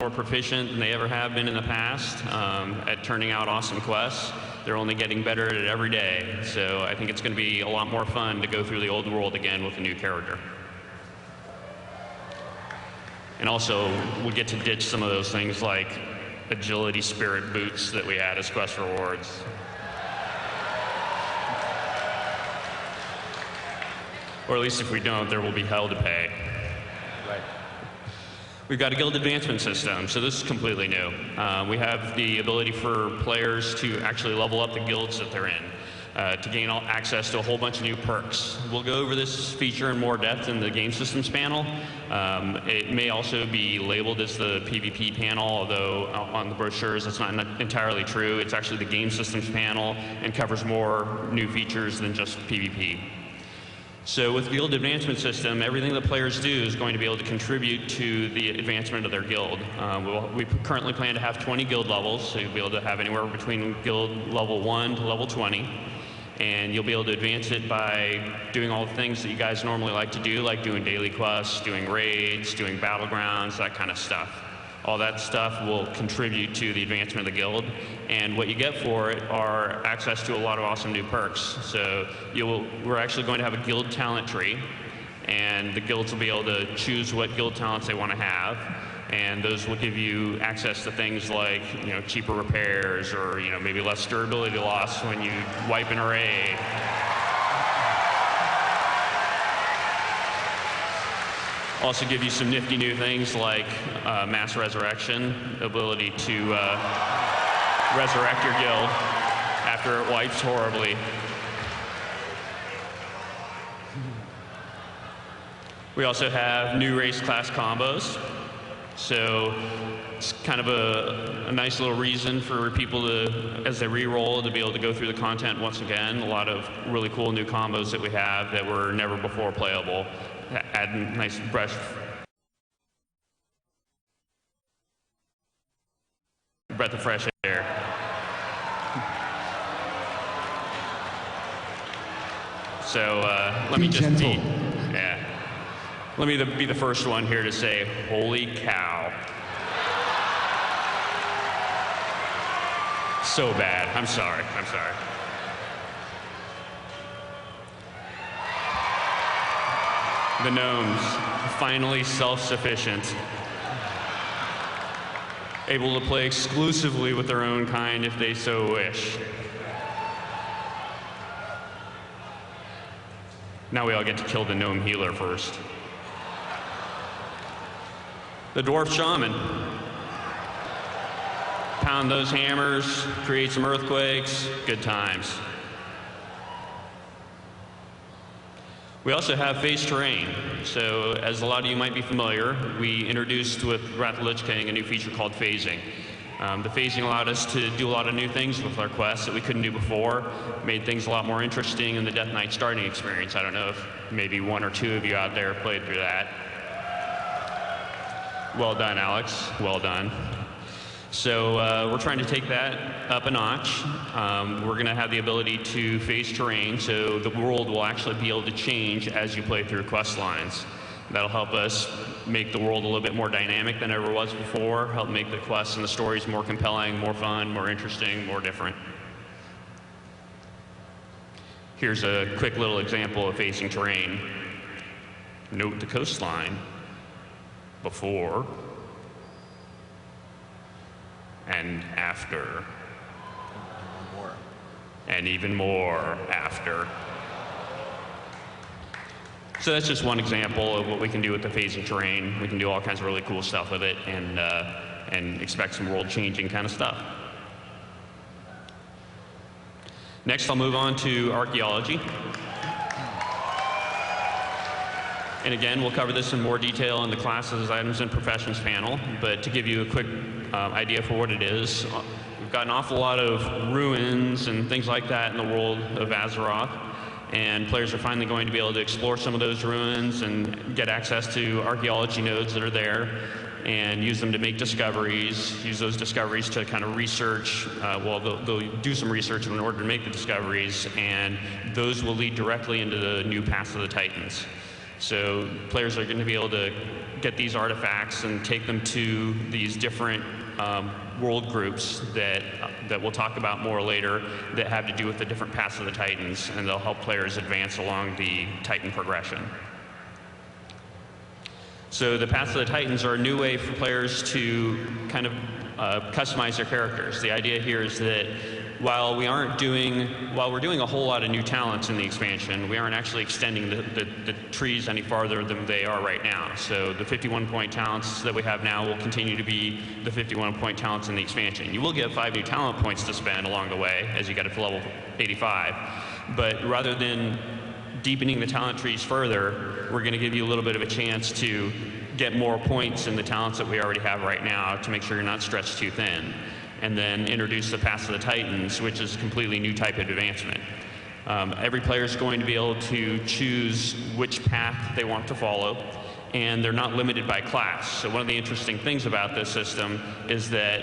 more proficient than they ever have been in the past at turning out awesome quests. They're only getting better at it every day. So I think it's going to be a lot more fun to go through the old world again with a new character. And also, we get to ditch some of those things like agility spirit boots that we had as quest rewards. Or at least if we don't, there will be hell to pay. Right. We've got a guild advancement system, so this is completely new. We have the ability for players to actually level up the guilds that they're in, to gain access to a whole bunch of new perks. We'll go over this feature in more depth in the game systems panel. It may also be labeled as the PvP panel, although on the brochures that's not entirely true. It's actually the game systems panel and covers more new features than just PvP. So with the guild advancement system, everything the players do is going to be able to contribute to the advancement of their guild. We currently plan to have 20 guild levels, so you'll be able to have anywhere between guild level 1 to level 20. And you'll be able to advance it by doing all the things that you guys normally like to do, like doing daily quests, doing raids, doing battlegrounds, that kind of stuff. All that stuff will contribute to the advancement of the guild, and what you get for it are access to a lot of awesome new perks. So we're actually going to have a guild talent tree, and the guilds will be able to choose what guild talents they want to have, and those will give you access to things like cheaper repairs, or maybe less durability loss when you wipe an array. Also give you some nifty new things like mass resurrection, ability to resurrect your guild after it wipes horribly. We also have new race class combos. So it's kind of a nice little reason for people to, as they re-roll, to be able to go through the content once again. A lot of really cool new combos that we have that were never before playable. Add a nice breath of fresh air. So let me just let me be the first one here to say, holy cow. So bad. I'm sorry. The gnomes, finally self-sufficient. Able to play exclusively with their own kind if they so wish. Now we all get to kill the gnome healer first. The dwarf shaman. Pound those hammers, create some earthquakes, good times. We also have phased terrain. So as a lot of you might be familiar, we introduced with Wrath of the Lich King a new feature called phasing. The phasing allowed us to do a lot of new things with our quests that we couldn't do before, made things a lot more interesting in the Death Knight starting experience. I don't know if maybe one or two of you out there played through that. Well done, Alex. Well done. So we're trying to take that up a notch. We're going to have the ability to phase terrain, so the world will actually be able to change as you play through quest lines. That'll help us make the world a little bit more dynamic than it ever was before, help make the quests and the stories more compelling, more fun, more interesting, more different. Here's a quick little example of phasing terrain. Note the coastline before and after, and even more after. So that's just one example of what we can do with the phasing terrain. We can do all kinds of really cool stuff with it, and expect some world-changing kind of stuff. Next, I'll move on to archaeology. And again, we'll cover this in more detail in the classes, items, and professions panel. But to give you a quick idea for what it is, we've got an awful lot of ruins and things like that in the world of Azeroth. And players are finally going to be able to explore some of those ruins and get access to archaeology nodes that are there and use them to make discoveries, use those discoveries to kind of research. They'll do some research in order to make the discoveries, and those will lead directly into the new Paths of the Titans. So players are going to be able to get these artifacts and take them to these different world groups that we'll talk about more later that have to do with the different paths of the Titans, and they'll help players advance along the Titan progression. So the Paths of the Titans are a new way for players to kind of customize their characters. The idea here is that while we're doing a whole lot of new talents in the expansion, we aren't actually extending the trees any farther than they are right now. So the 51-point talents that we have now will continue to be the 51-point talents in the expansion. You will get 5 new talent points to spend along the way as you get to level 85. But rather than deepening the talent trees further, we're going to give you a little bit of a chance to get more points in the talents that we already have right now to make sure you're not stretched too thin. And then introduce the Paths of the Titans, which is a completely new type of advancement. Every player is going to be able to choose which path they want to follow, and they're not limited by class. So one of the interesting things about this system is that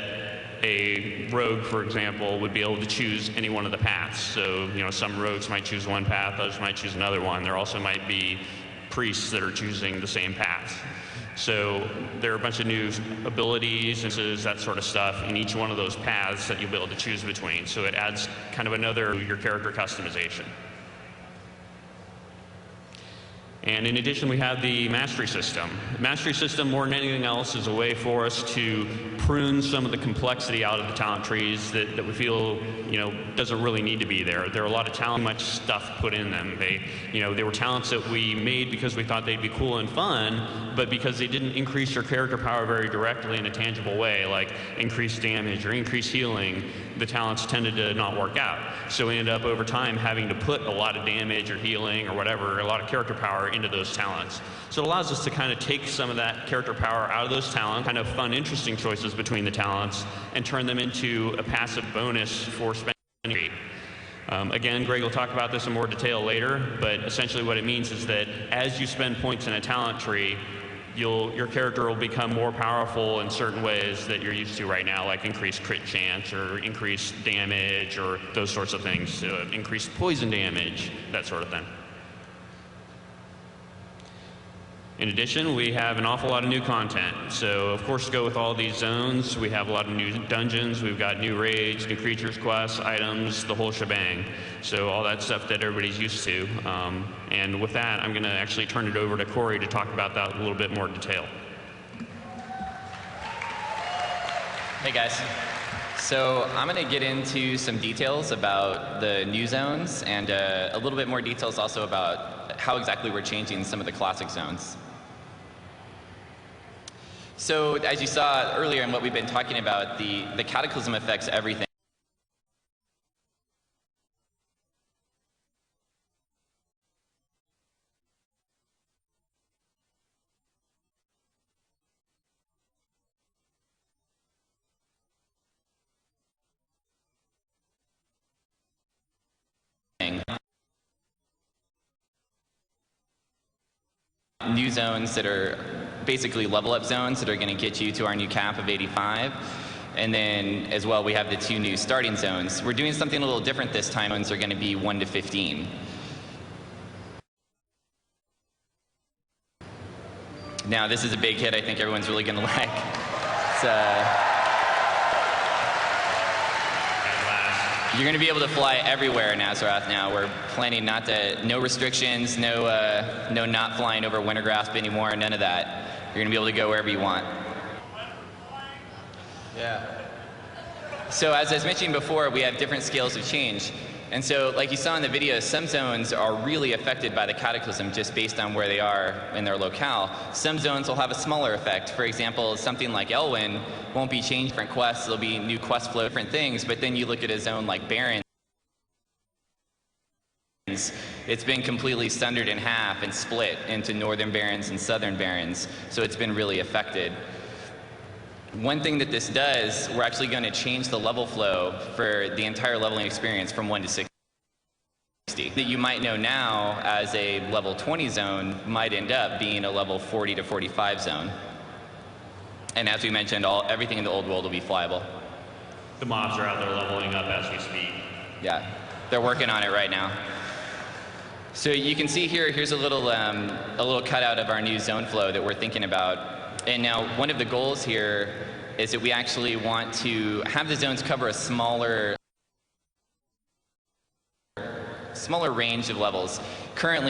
a rogue, for example, would be able to choose any one of the paths. So, some rogues might choose one path, others might choose another one. There also might be priests that are choosing the same path. So there are a bunch of new abilities and that sort of stuff in each one of those paths that you'll be able to choose between. So it adds kind of another your character customization. And in addition, we have the mastery system. The mastery system, more than anything else, is a way for us to prune some of the complexity out of the talent trees that we feel, doesn't really need to be there. There are a lot of talent, much stuff put in them. They were talents that we made because we thought they'd be cool and fun, but because they didn't increase your character power very directly in a tangible way, like increased damage or increased healing, the talents tended to not work out. So we ended up over time having to put a lot of damage or healing or whatever, a lot of character power into those talents. So it allows us to kind of take some of that character power out of those talents, kind of fun, interesting choices between the talents, and turn them into a passive bonus for spending. Again, Greg will talk about this in more detail later, but essentially what it means is that as you spend points in a talent tree, your character will become more powerful in certain ways that you're used to right now, like increased crit chance or increased damage or those sorts of things, increased poison damage, that sort of thing. In addition, we have an awful lot of new content. So, of course, to go with all these zones, we have a lot of new dungeons, we've got new raids, new creatures, quests, items, the whole shebang. So all that stuff that everybody's used to. And with that, I'm going to actually turn it over to Corey to talk about that in a little bit more detail. Hey, guys. So I'm going to get into some details about the new zones and a little bit more details also about how exactly we're changing some of the classic zones. So as you saw earlier in what we've been talking about, the Cataclysm affects everything. New zones that are basically level up zones that are going to get you to our new cap of 85. And then as well, we have the 2 new starting zones. We're doing something a little different this time. Zones are going to be 1 to 15. Now, this is a big hit I think everyone's really going to like. You're going to be able to fly everywhere in Azeroth now. We're planning no restrictions, no not flying over Wintergrasp anymore, none of that. You're going to be able to go wherever you want. Yeah. So as I was mentioning before, we have different scales of change. And so, like you saw in the video, some zones are really affected by the Cataclysm just based on where they are in their locale. Some zones will have a smaller effect. For example, something like Elwyn won't be changed, different quests, there'll be new quest flow, different things, but then you look at a zone like Barrens, it's been completely sundered in half and split into Northern Barrens and Southern Barrens, so it's been really affected. One thing that this does, we're actually going to change the level flow for the entire leveling experience from 1 to 60. That you might know now as a level 20 zone might end up being a level 40 to 45 zone. And as we mentioned, everything in the old world will be flyable. The mobs are out there leveling up as we speak. Yeah, they're working on it right now. So you can see here, here's a little cutout of our new zone flow that we're thinking about. And now one of the goals here is that we actually want to have the zones cover a smaller range of levels. Currently,